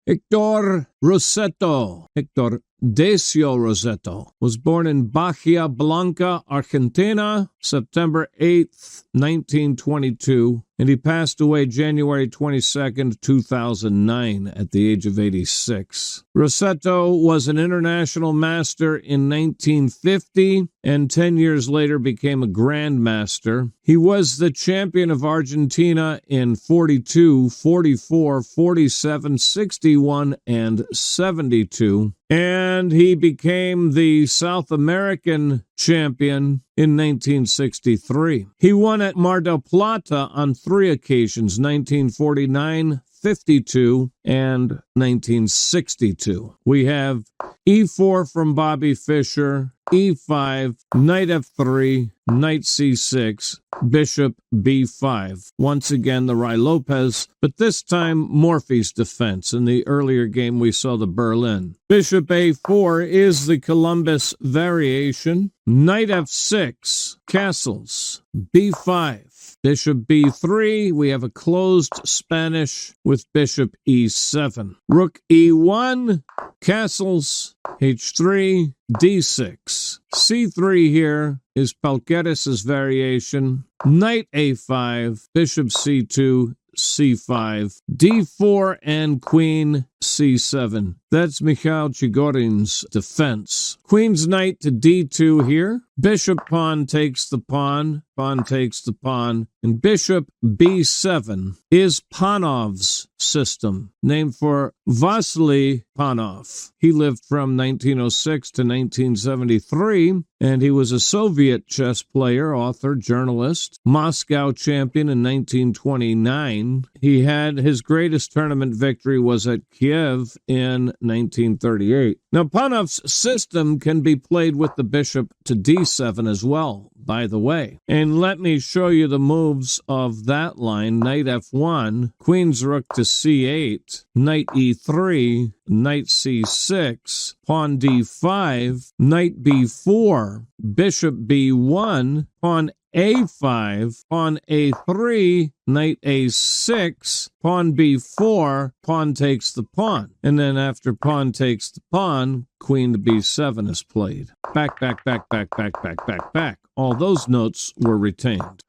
Héctor Rossetto, Héctor Decio Rossetto, was born in Bahia Blanca, Argentina, September 8th, 1922, and he passed away January 22nd, 2009, at the age of 86. Rossetto was an international master in 1950, and 10 years later became a grandmaster. He was the champion of Argentina in 42, 44, 47, 61, and 72. And he became the South American champion in 1963. He won at Mar del Plata on 3 occasions, 1949, 52, and 1962. We have E4 from Bobby Fischer, E5, Knight F3, Knight C6, Bishop B5. Once again, the Ruy Lopez, but this time Morphy's defense. In the earlier game, we saw the Berlin. Bishop A4 is the Columbus variation. Knight F6, castles, B5. Bishop B3, we have a closed Spanish with Bishop E7. Rook E1, castles, H3, D6. C3 here is Pelqueres' variation. Knight A5, Bishop C2, C5, D4, and Queen C7. That's Mikhail Chigorin's defense. Queen's knight to D2 here. Bishop pawn takes the pawn. Pawn takes the pawn. And Bishop B7 is Panov's system, named for Vasily Panov. He lived from 1906 to 1973, and he was a Soviet chess player, author, journalist, Moscow champion in 1929. He had his greatest tournament victory was at Kiev in 1938. Now, Panov's system can be played with the bishop to D7 as well, by the way. And let me show you the moves of that line. Knight F1, Queen's rook to C8, Knight E3, Knight C6, Pawn D5, Knight B4, Bishop B1, Pawn A5, Pawn A3, Knight A6, Pawn B4, Pawn takes the pawn. And then after Pawn takes the pawn, Queen to B7 is played. Back, back, back, back, back, back, back, back. All those notes were retained.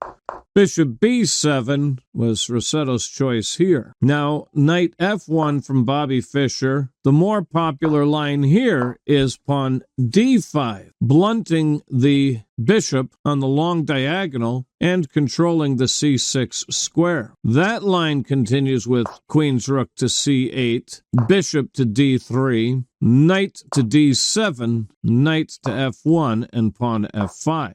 Bishop B7 was Rossetto's choice here. Now, Knight F1 from Bobby Fischer. The more popular line here is Pawn D5, blunting the bishop on the long diagonal and controlling the C6 square. That line continues with Queen's rook to C8, Bishop to D3, Knight to D7, Knight to F1, and Pawn F5.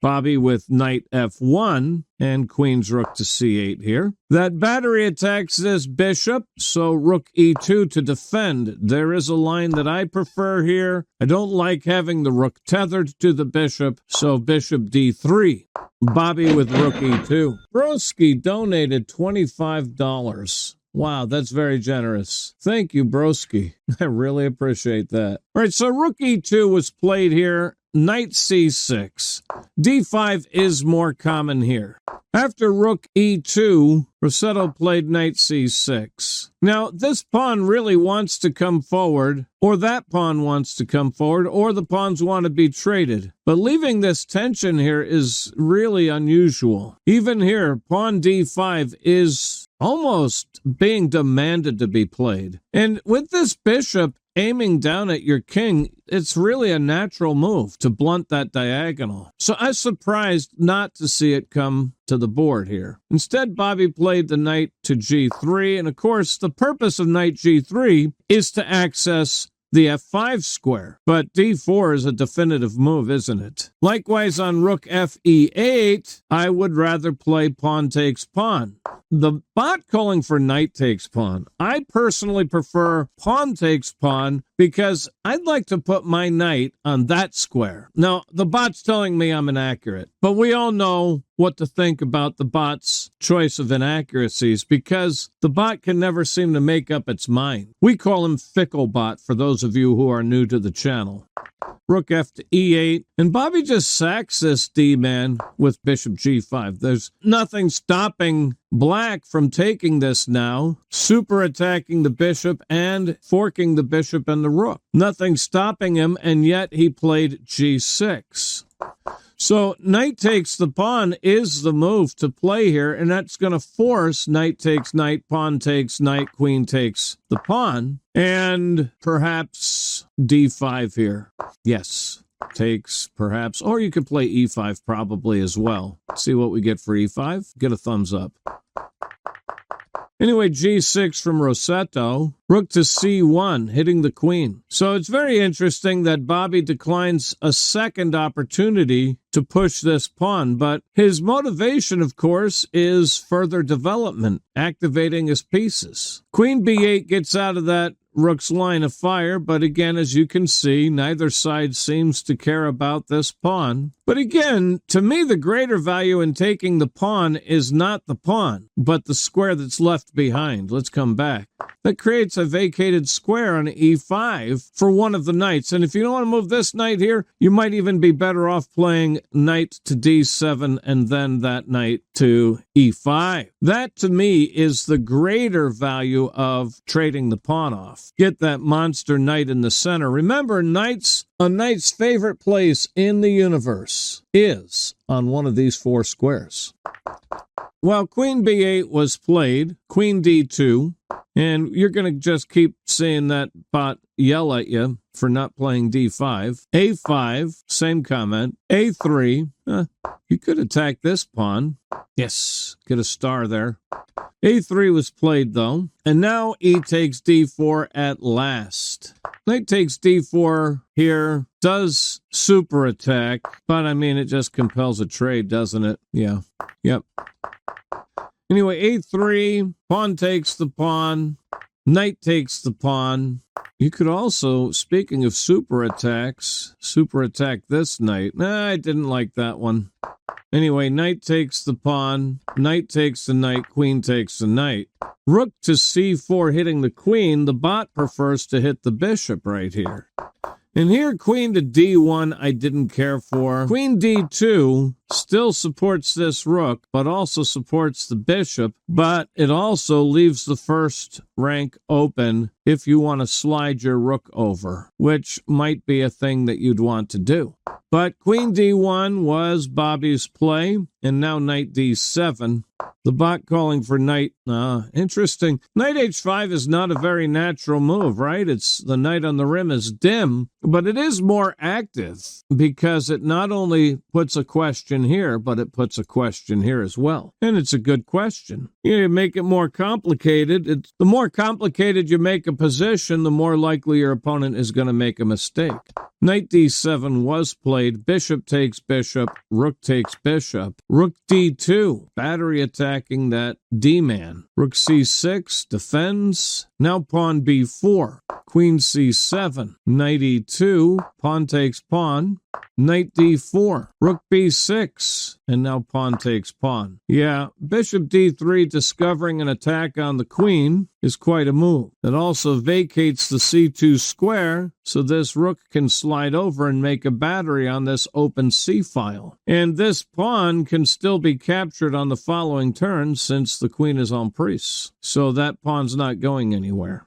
Bobby with Knight F1 and Queen's rook to C8 here. That battery attacks this bishop, so Rook E2 to defend. There is a line that I prefer here. I don't like having the rook tethered to the bishop, so Bishop D3. Bobby with Rook E2. Broski donated $25. Wow, that's very generous. Thank you, Broski. I really appreciate that. All right, so Rook E2 was played here. Knight C6. D5 is more common here. After Rook E2, Rossetto played Knight C6. Now, this pawn really wants to come forward, or that pawn wants to come forward, or the pawns want to be traded. But leaving this tension here is really unusual. Even here, Pawn D5 is almost being demanded to be played. And with this bishop aiming down at your king, it's really a natural move to blunt that diagonal. So I was surprised not to see it come to the board here. Instead, Bobby played the knight to G3, and of course, the purpose of knight G3 is to access the F5 square. But D4 is a definitive move, isn't it? Likewise, on Rook FE8, I would rather play pawn takes pawn. The bot calling for knight takes pawn. I personally prefer pawn takes pawn because I'd like to put my knight on that square. Now, the bot's telling me I'm inaccurate, but we all know what to think about the bot's choice of inaccuracies because the bot can never seem to make up its mind. We call him Fickle Bot for those of you who are new to the channel. Rook F to E8, and Bobby just sacks this D-man with Bishop G5. There's nothing stopping black from taking this now, super attacking the bishop and forking the bishop and the rook. Nothing stopping him, and yet he played g6. So knight takes the pawn is the move to play here, and that's going to force knight takes knight, pawn takes knight, queen takes the pawn, and perhaps d5 here. Yes, takes perhaps, or you could play e5 probably as well. See what we get for e5. Get a thumbs up. Anyway, g6 from Rossetto, rook to c1, hitting the queen. So it's very interesting that Bobby declines a second opportunity to push this pawn, but his motivation, of course, is further development, activating his pieces. Queen b8 gets out of that rook's line of fire, but again, as you can see, neither side seems to care about this pawn. But again, to me, the greater value in taking the pawn is not the pawn, but the square that's left behind. Let's come back. That creates a vacated square on e5 for one of the knights. And if you don't want to move this knight here, you might even be better off playing knight to d7 and then that knight to e5. That, to me, is the greater value of trading the pawn off. Get that monster knight in the center. Remember, a knight's favorite place in the universe is on one of these four squares. Well, queen b8 was played, queen d2, and you're going to just keep seeing that bot yell at you for not playing d5. a5, same comment. a3, you could attack this pawn. Yes, get a star there. a3 was played, though, and now e takes d4 at last. Knight takes d4 here, does super attack, but I mean, it just compels a trade, doesn't it? Yeah, yep. Anyway, a3, pawn takes the pawn, knight takes the pawn. You could also, speaking of super attacks, super attack this knight. Nah, I didn't like that one. Anyway, knight takes the pawn, knight takes the knight, queen takes the knight. Rook to c4 hitting the queen. The bot prefers to hit the bishop right here. And here, queen to d1, I didn't care for. Queen d2 still supports this rook, but also supports the bishop, but it also leaves the first rank open if you want to slide your rook over, which might be a thing that you'd want to do. But queen d1 was Bobby's play, and now knight d7. The bot calling for knight. Interesting. Knight h5 is not a very natural move, right? It's the knight on the rim is dim, but it is more active because it not only puts a question here, but it puts a question here as well. And it's a good question. You make it more complicated. The more complicated you make a position, the more likely your opponent is going to make a mistake. Knight d7 was played. Bishop takes bishop. Rook takes bishop. Rook d2. Battery attacking that d-man. Rook c6 defends. Now pawn b4. Queen c7. Knight e2. Pawn takes pawn. Knight d4. Rook b6. And now pawn takes pawn. Yeah, bishop d3 discovering an attack on the queen is quite a move. It also vacates the c2 square, so this rook can slide over and make a battery on this open c-file. And this pawn can still be captured on the following turn since the queen is en prise. So that pawn's not going anywhere.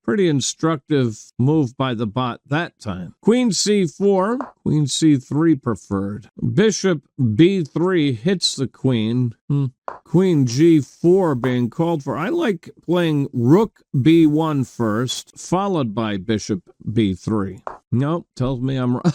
Pretty instructive move by the bot that time. Queen c4, queen c3 preferred. Bishop b3 hits the queen. Queen g4 being called for. I like playing rook b1 first, followed by bishop b3. Nope, tells me I'm wrong.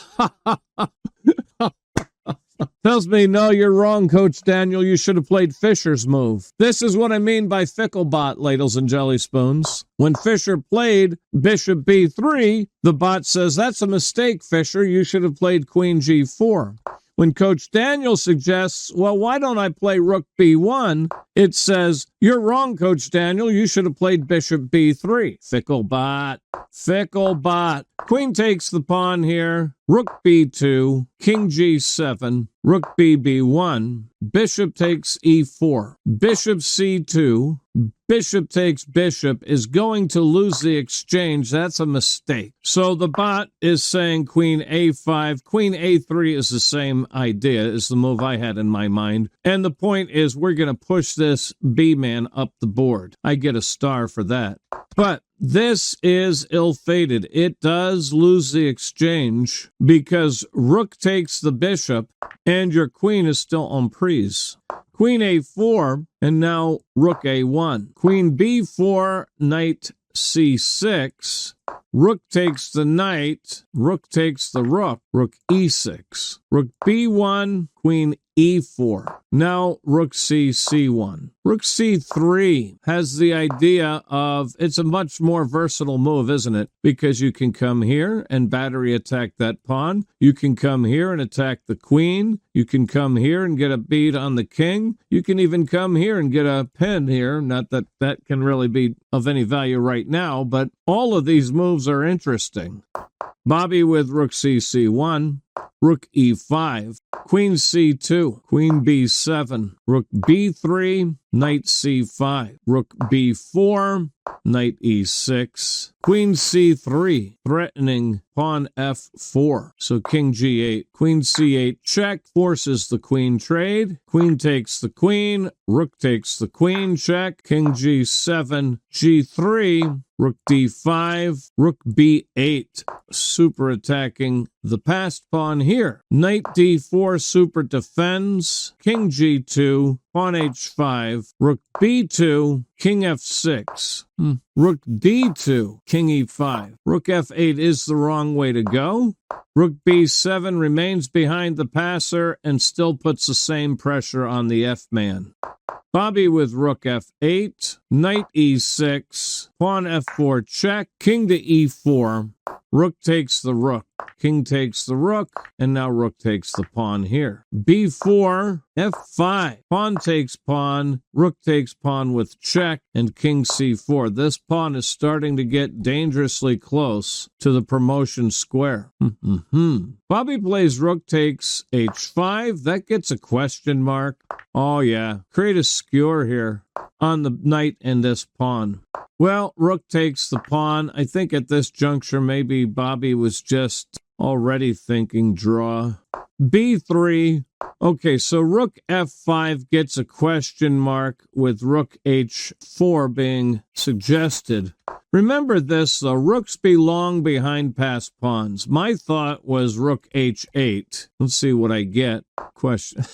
Tells me, no, you're wrong, Coach Daniel. You should have played Fischer's move. This is what I mean by fickle bot, ladles and jelly spoons. When Fischer played bishop b3, the bot says, that's a mistake, Fischer. You should have played queen g4. When Coach Daniel suggests, well, why don't I play rook b1? It says, you're wrong, Coach Daniel. You should have played bishop b3. Fickle bot. Fickle bot. Queen takes the pawn here. Rook b2. king g7, rook b1, bishop takes e4, bishop c2, bishop takes bishop is going to lose the exchange. That's a mistake. So the bot is saying queen a5, queen a3 is the same idea as the move I had in my mind. And the point is we're going to push this b-man up the board. I get a star for that. But this is ill-fated. It does lose the exchange because rook takes the bishop and your queen is still en prise. Queen a4 and now rook a1. Queen b4, knight c6. Rook takes the knight. Rook takes the rook. Rook e6. Rook b1, queen e4. Now rook c1. Rook c3 has the idea of, it's a much more versatile move, isn't it? Because you can come here and battery attack that pawn. You can come here and attack the queen. You can come here and get a beat on the king. You can even come here and get a pin here. Not that that can really be of any value right now, but all of these moves are interesting. Bobby with rook c1, rook e5, queen c2, queen b7, rook b3, knight c5, rook b4, knight e6, queen c3, threatening pawn f4. So king g8, queen c8 check, forces the queen trade, queen takes the queen, rook takes the queen check, king g7, g3, rook d5, rook b8, super attacking the passed pawn here. Knight d4 super defends, king g2, pawn h5, rook b2, king f6, rook d2, king e5. Rook f8 is the wrong way to go. Rook b7 remains behind the passer and still puts the same pressure on the f-man. Bobby with rook f8, knight e6, pawn f4 check, king to e4, rook takes the rook, king takes the rook, and now rook takes the pawn here. b4, f5, pawn takes pawn, rook takes pawn with check, and king c4. This pawn is starting to get dangerously close to the promotion square. Bobby plays rook takes h5. That gets a question mark. Oh yeah, create a skewer here on the knight and this pawn. Well, rook takes the pawn. I think at this juncture, maybe Bobby was just already thinking draw. b3. Okay, so rook f5 gets a question mark with rook h4 being suggested. Remember this, though. Rooks belong behind passed pawns. My thought was rook h8. Let's see what I get. Question.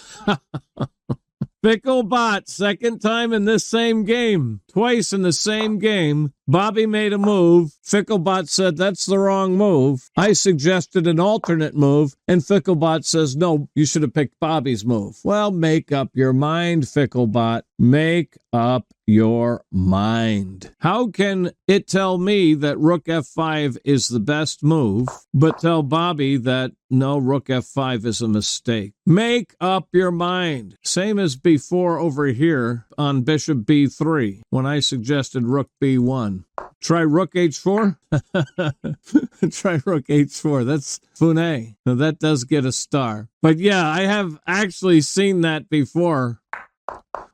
Fickle bot, second time in this same game. Twice in the same game. Bobby made a move. Ficklebot said, that's the wrong move. I suggested an alternate move, and Ficklebot says, no, you should have picked Bobby's move. Well, make up your mind, Ficklebot. Make up your mind. How can it tell me that rook f5 is the best move, but tell Bobby that, no, rook f5 is a mistake? Make up your mind. Same as before over here on bishop b3, when I suggested rook b1. Try rook h4? Try rook h4. That's Funé. Now that does get a star. But yeah, I have actually seen that before.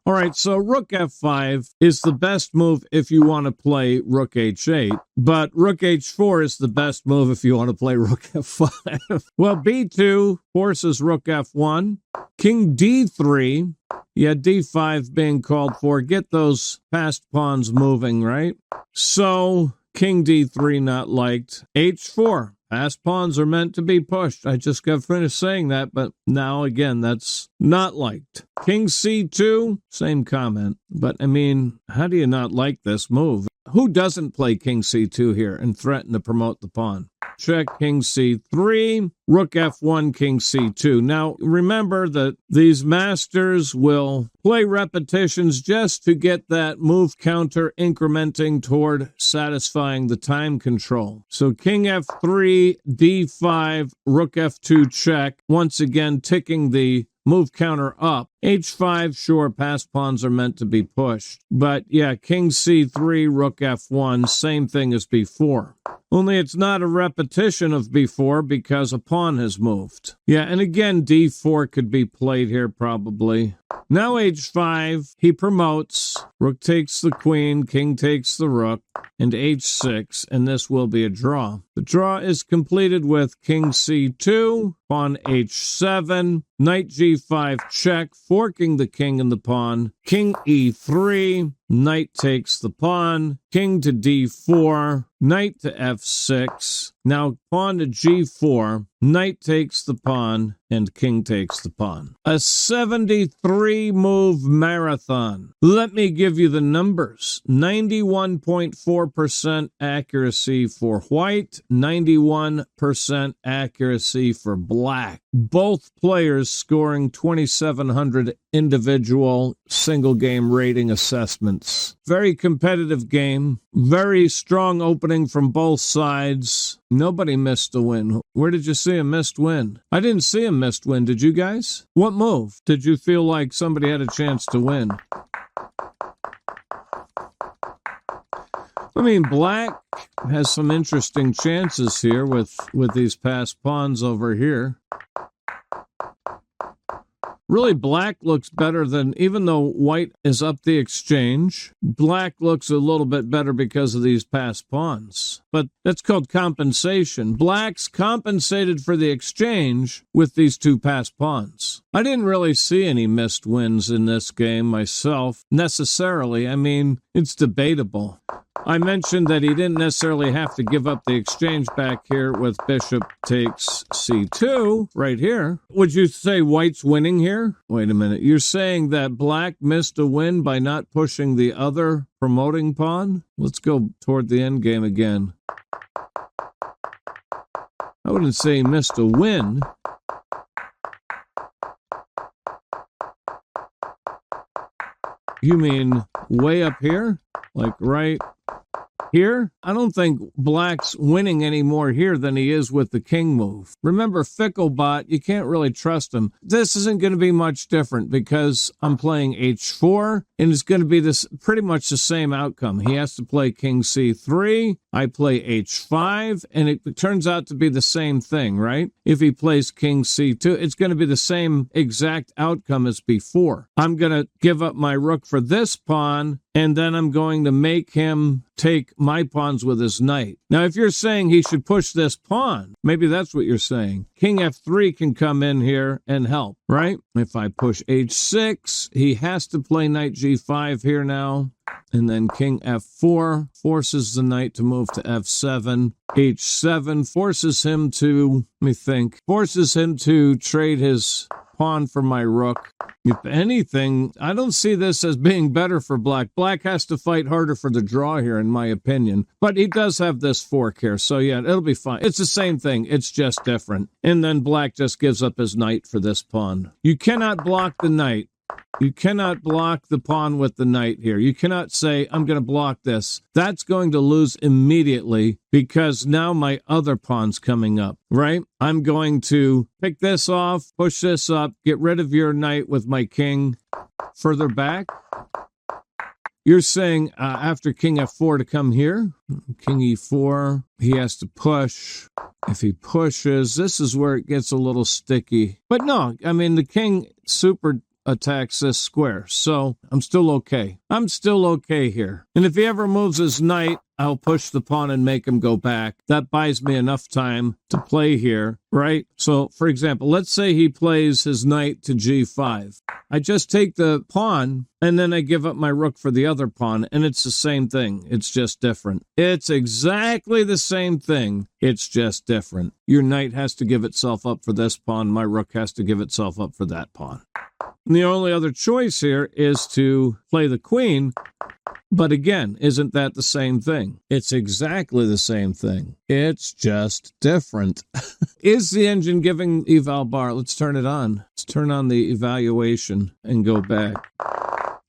All right, so rook f5 is the best move if you want to play rook h8, but rook h4 is the best move if you want to play rook f5. Well, b2 forces rook f1, king d3, yeah, d5 being called for. Get those passed pawns moving, right? So king d3 not liked. h4. Passed pawns are meant to be pushed. I just got finished saying that, but now again, that's not liked. King c2, same comment. But I mean, how do you not like this move? Who doesn't play king c2 here and threaten to promote the pawn? Check king c3, rook f1, king c2. Now, remember that these masters will play repetitions just to get that move counter incrementing toward satisfying the time control. So king f3, d5, rook f2 check, once again ticking the move counter up. h5, sure, passed pawns are meant to be pushed. But yeah, king c3, rook f1, same thing as before. Only it's not a repetition of before because a pawn has moved. Yeah, and again, d4 could be played here probably. Now h5, he promotes. Rook takes the queen, king takes the rook, and h6, and this will be a draw. The draw is completed with king c2, pawn h7, knight g5 check, forking the king and the pawn, king e3, knight takes the pawn, king to d4, knight to f6, now pawn to g4, knight takes the pawn, and king takes the pawn. A 73-move marathon. Let me give you the numbers. 91.4% accuracy for white, 91% accuracy for black. Both players scoring 2,700 individual single-game rating assessments. Very competitive game. Very strong opening from both sides. Nobody missed a win. Where did you see a missed win? I didn't see a missed win. Did you guys? What move did you feel like somebody had a chance to win? I mean, black has some interesting chances here with these passed pawns over here. Really, black looks better than, even though white is up the exchange, black looks a little bit better because of these passed pawns. But that's called compensation. Black's compensated for the exchange with these two passed pawns. I didn't really see any missed wins in this game myself, necessarily. I mean, it's debatable. I mentioned that he didn't necessarily have to give up the exchange back here with bishop takes c2 right here. Would you say white's winning here? Wait a minute. You're saying that black missed a win by not pushing the other promoting pawn? Let's go toward the end game again. I wouldn't say he missed a win. You mean way up here? Like right here? I don't think black's winning any more here than he is with the king move. Remember, Ficklebot, you can't really trust him. This isn't going to be much different because I'm playing h4, and it's going to be this pretty much the same outcome. He has to play king c3, I play h5, and it turns out to be the same thing, right? If he plays king c2, it's going to be the same exact outcome as before. I'm going to give up my rook for this pawn, and then I'm going to make him take my pawns with his knight. Now, if you're saying he should push this pawn, maybe that's what you're saying. King f3 can come in here and help, right? If I push h6, he has to play knight g5 here now. And then king f4 forces the knight to move to f7. h7 forces him to, let me think, forces him to trade his pawn for my rook. If anything, I don't see this as being better for black. Black has to fight harder for the draw here, in my opinion. But he does have this fork here, so yeah, it'll be fine. It's the same thing. It's just different. And then black just gives up his knight for this pawn. You cannot block the knight. You cannot block the pawn with the knight here. You cannot say, I'm going to block this. That's going to lose immediately because now my other pawn's coming up, right? I'm going to pick this off, push this up, get rid of your knight with my king further back. You're saying after king f4 to come here, king e4, he has to push. If he pushes, this is where it gets a little sticky. But no, I mean, the king super attacks this square, so I'm still okay. I'm still okay here. And if he ever moves his knight, I'll push the pawn and make him go back. That buys me enough time to play here, right? So, for example, let's say he plays his knight to g5. I just take the pawn, and then I give up my rook for the other pawn, and it's the same thing. It's just different. It's exactly the same thing. It's just different. Your knight has to give itself up for this pawn. My rook has to give itself up for that pawn. And the only other choice here is to play the queen. But again, isn't that the same thing? It's exactly the same thing. It's just different. Is the engine giving eval bar? Let's turn it on. Let's turn on the evaluation and go back.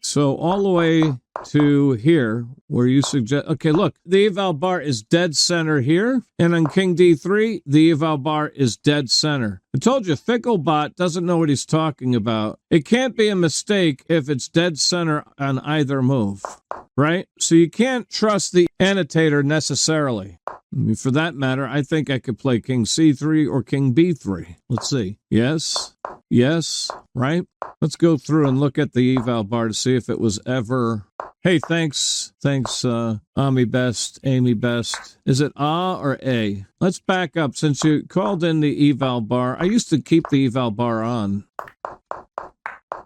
So all the way to here, where you suggest, okay, look, the eval bar is dead center here, and on king d3, the eval bar is dead center. I told you, Ficklebot doesn't know what he's talking about. It can't be a mistake if it's dead center on either move, right? So you can't trust the annotator necessarily. I mean, for that matter, I think I could play king c3 or king b3. Let's see. Yes. Yes. Right? Let's go through and look at the eval bar to see if it was ever... Hey, thanks, Ami Best, Amy Best. Is it A or A? Let's back up. Since you called in the eval bar, I used to keep the eval bar on.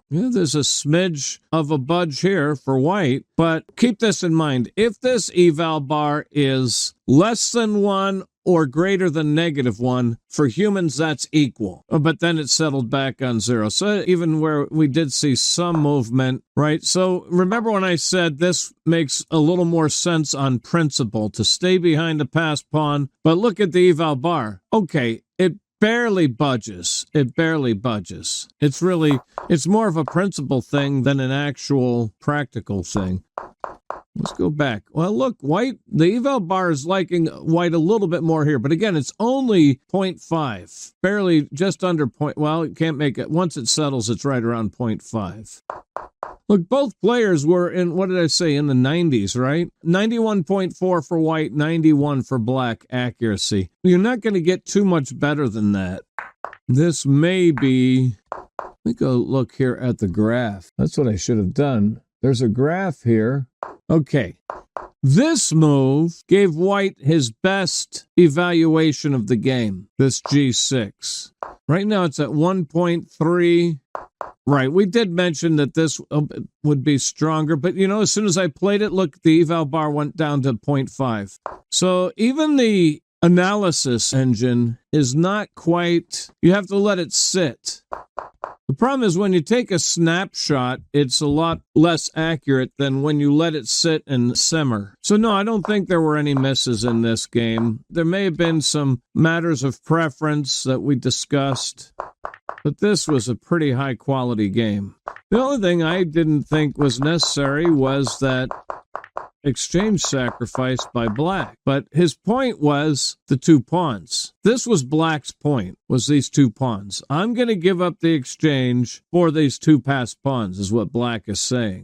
Yeah, there's a smidge of a budge here for white, but keep this in mind. If this eval bar is less than 1 or greater than -1, for humans, that's equal. But then it settled back on 0. So even where we did see some movement, right? So remember when I said this makes a little more sense on principle to stay behind a passed pawn, but look at the eval bar. Okay, it barely budges. It barely budges. It's more of a principle thing than an actual practical thing. Let's go back. Well, look, white, the eval bar is liking white a little bit more here, but again, it's only 0.5, barely just under point. Well, it can't make it. Once it settles, it's right around 0.5. Look, both players were in, what did I say, in the 90s, right? 91.4 for white, 91 for black accuracy. You're not going to get too much better than that. This may be, let me go look here at the graph. That's what I should have done. There's a graph here. Okay. This move gave white his best evaluation of the game, this g6. Right now it's at 1.3. Right, we did mention that this would be stronger, but you know, as soon as I played it, look, the eval bar went down to 0.5. So even the analysis engine is not quite, you have to let it sit. The problem is when you take a snapshot, it's a lot less accurate than when you let it sit and simmer. So no, I don't think there were any misses in this game. There may have been some matters of preference that we discussed, but this was a pretty high quality game. The only thing I didn't think was necessary was that exchange sacrifice by black. But his point was the 2 pawns. This was black's point, was these 2 pawns. I'm going to give up the exchange for these 2 passed pawns, is what black is saying.